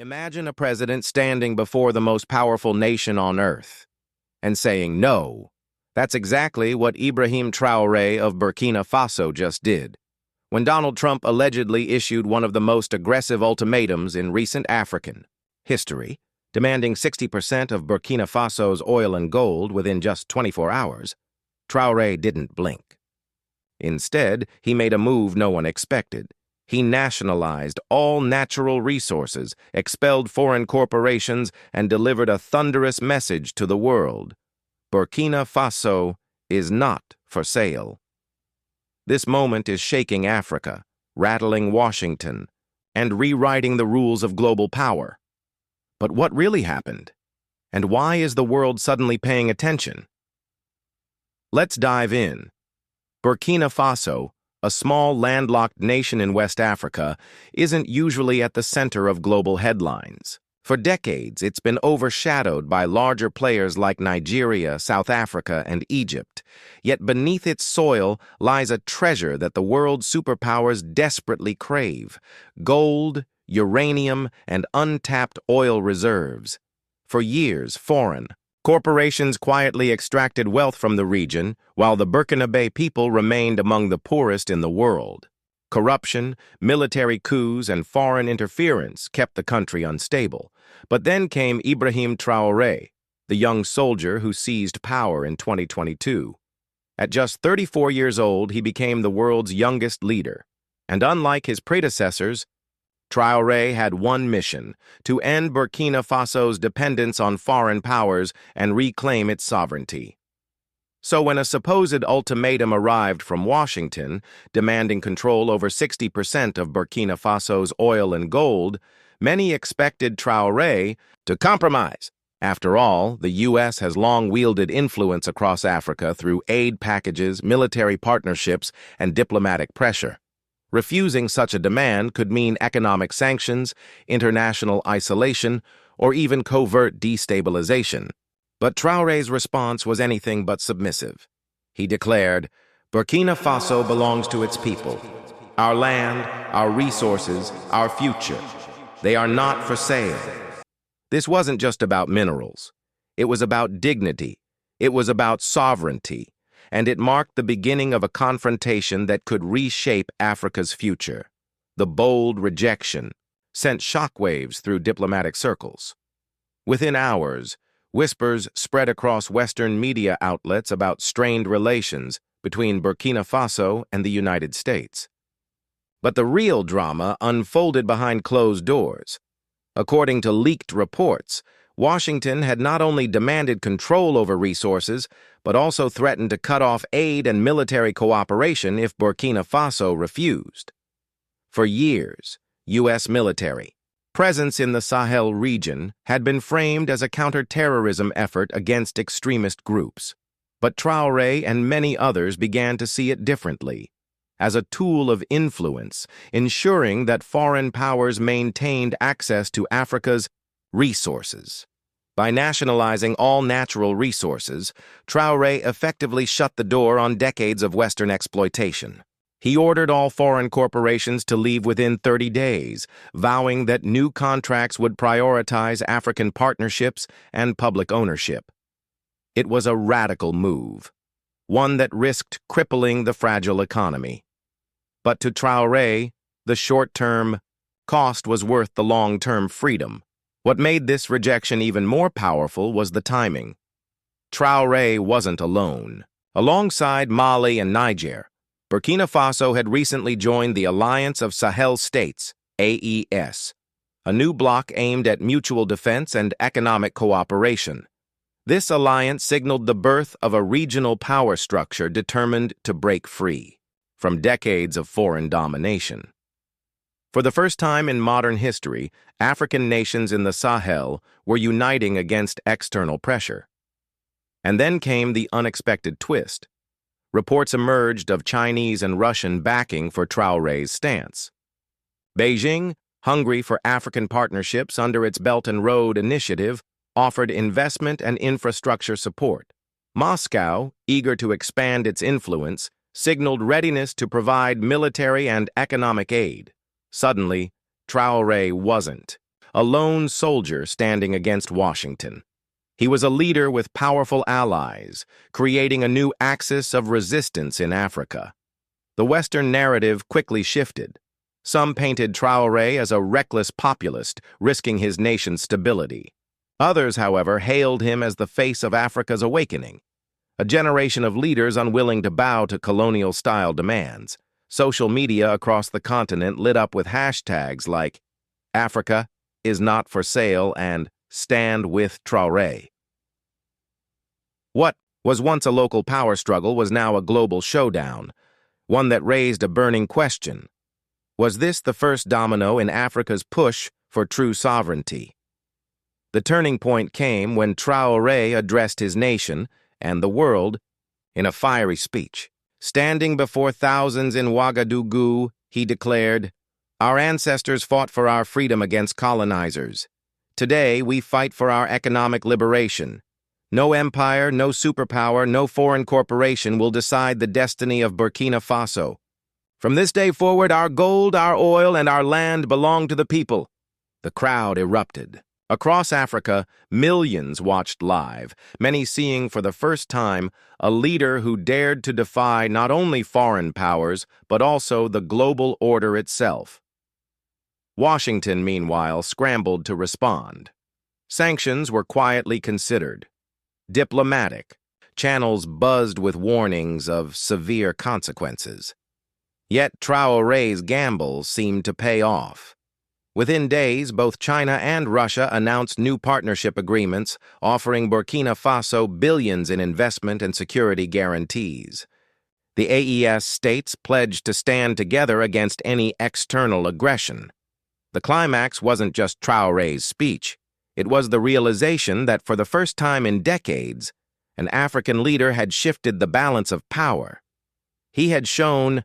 Imagine a president standing before the most powerful nation on earth and saying no. That's exactly what Ibrahim Traoré of Burkina Faso just did, when Donald Trump allegedly issued one of the most aggressive ultimatums in recent African history, demanding 60% of Burkina Faso's oil and gold within just 24 hours. Traoré didn't blink. Instead, he made a move no one expected. He nationalized all natural resources, expelled foreign corporations, and delivered a thunderous message to the world. Burkina Faso is not for sale. This moment is shaking Africa, rattling Washington, and rewriting the rules of global power. But what really happened? And why is the world suddenly paying attention? Let's dive in. Burkina Faso, a small landlocked nation in West Africa, isn't usually at the center of global headlines. For decades, it's been overshadowed by larger players like Nigeria, South Africa, and Egypt. Yet beneath its soil lies a treasure that the world's superpowers desperately crave: gold, uranium, and untapped oil reserves. For years, foreign corporations quietly extracted wealth from the region, while the Burkinabe people remained among the poorest in the world. Corruption, military coups, and foreign interference kept the country unstable. But then came Ibrahim Traoré, the young soldier who seized power in 2022. At just 34 years old, he became the world's youngest leader. And unlike his predecessors, Traoré had one mission: to end Burkina Faso's dependence on foreign powers and reclaim its sovereignty. So when a supposed ultimatum arrived from Washington, demanding control over 60% of Burkina Faso's oil and gold, many expected Traoré to compromise. After all, the U.S. has long wielded influence across Africa through aid packages, military partnerships, and diplomatic pressure. Refusing such a demand could mean economic sanctions, international isolation, or even covert destabilization. But Traoré's response was anything but submissive. He declared, "Burkina Faso belongs to its people. Our land, our resources, our future. They are not for sale." This wasn't just about minerals. It was about dignity. It was about sovereignty. And it marked the beginning of a confrontation that could reshape Africa's future. The bold rejection sent shockwaves through diplomatic circles. Within hours, whispers spread across Western media outlets about strained relations between Burkina Faso and the United States. But the real drama unfolded behind closed doors. According to leaked reports, Washington had not only demanded control over resources, but also threatened to cut off aid and military cooperation if Burkina Faso refused. For years, U.S. military presence in the Sahel region had been framed as a counter-terrorism effort against extremist groups. But Traoré and many others began to see it differently, as a tool of influence, ensuring that foreign powers maintained access to Africa's resources. By nationalizing all natural resources, Traoré effectively shut the door on decades of Western exploitation. He ordered all foreign corporations to leave within 30 days, vowing that new contracts would prioritize African partnerships and public ownership. It was a radical move, one that risked crippling the fragile economy. But to Traoré, the short-term cost was worth the long-term freedom. What made this rejection even more powerful was the timing. Traoré wasn't alone. Alongside Mali and Niger, Burkina Faso had recently joined the Alliance of Sahel States, AES, a new bloc aimed at mutual defense and economic cooperation. This alliance signaled the birth of a regional power structure determined to break free from decades of foreign domination. For the first time in modern history, African nations in the Sahel were uniting against external pressure. And then came the unexpected twist. Reports emerged of Chinese and Russian backing for Traoré's stance. Beijing, hungry for African partnerships under its Belt and Road Initiative, offered investment and infrastructure support. Moscow, eager to expand its influence, signaled readiness to provide military and economic aid. Suddenly, Traoré wasn't a lone soldier standing against Washington. He was a leader with powerful allies, creating a new axis of resistance in Africa. The Western narrative quickly shifted. Some painted Traoré as a reckless populist, risking his nation's stability. Others, however, hailed him as the face of Africa's awakening, a generation of leaders unwilling to bow to colonial-style demands. Social media across the continent lit up with hashtags like Africa is not for sale and Stand with Traoré. What was once a local power struggle was now a global showdown, one that raised a burning question. Was this the first domino in Africa's push for true sovereignty? The turning point came when Traoré addressed his nation and the world in a fiery speech. Standing before thousands in Ouagadougou, he declared, "Our ancestors fought for our freedom against colonizers. Today, we fight for our economic liberation. No empire, no superpower, no foreign corporation will decide the destiny of Burkina Faso. From this day forward, our gold, our oil, and our land belong to the people." The crowd erupted. Across Africa, millions watched live, many seeing for the first time a leader who dared to defy not only foreign powers, but also the global order itself. Washington, meanwhile, scrambled to respond. Sanctions were quietly considered. Diplomatic. Channels buzzed with warnings of severe consequences. Yet Traoré's gamble seemed to pay off. Within days, both China and Russia announced new partnership agreements offering Burkina Faso billions in investment and security guarantees. The AES states pledged to stand together against any external aggression. The climax wasn't just Traoré's speech. It was the realization that for the first time in decades, an African leader had shifted the balance of power. He had shown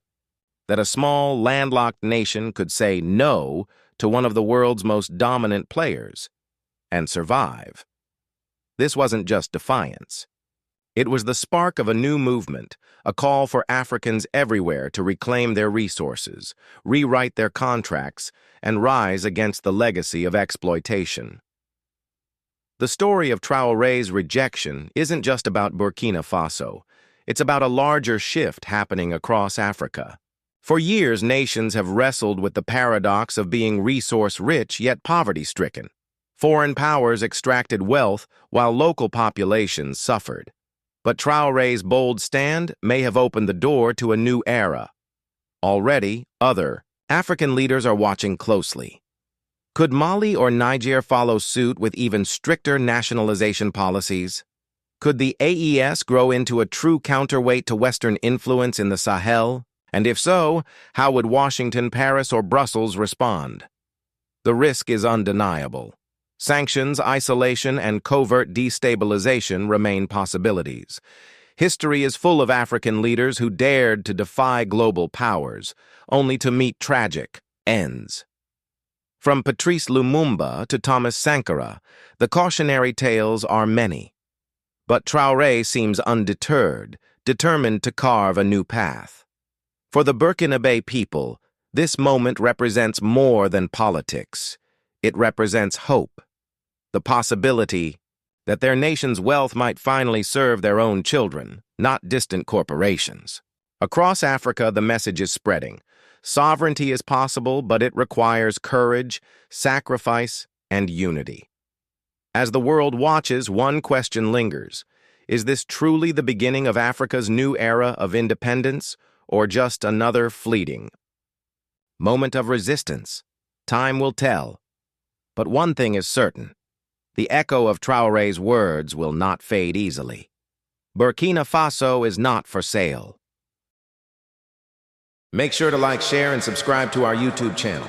that a small, landlocked nation could say no to one of the world's most dominant players and survive. This wasn't just defiance. It was the spark of a new movement, a call for Africans everywhere to reclaim their resources, rewrite their contracts, and rise against the legacy of exploitation. The story of Traoré's rejection isn't just about Burkina Faso. It's about a larger shift happening across Africa. For years, nations have wrestled with the paradox of being resource-rich yet poverty-stricken. Foreign powers extracted wealth while local populations suffered. But Traoré's bold stand may have opened the door to a new era. Already, other African leaders are watching closely. Could Mali or Niger follow suit with even stricter nationalization policies? Could the AES grow into a true counterweight to Western influence in the Sahel? And if so, how would Washington, Paris, or Brussels respond? The risk is undeniable. Sanctions, isolation, and covert destabilization remain possibilities. History is full of African leaders who dared to defy global powers, only to meet tragic ends. From Patrice Lumumba to Thomas Sankara, the cautionary tales are many. But Traoré seems undeterred, determined to carve a new path. For the Burkinabe people, this moment represents more than politics. It represents hope, the possibility that their nation's wealth might finally serve their own children, not distant corporations. Across Africa, the message is spreading. Sovereignty is possible, but it requires courage, sacrifice, and unity. As the world watches, one question lingers. Is this truly the beginning of Africa's new era of independence, or just another fleeting moment of resistance? Time will tell. But one thing is certain. The echo of Traoré's words will not fade easily. Burkina Faso is not for sale. Make sure to like, share, and subscribe to our YouTube channel.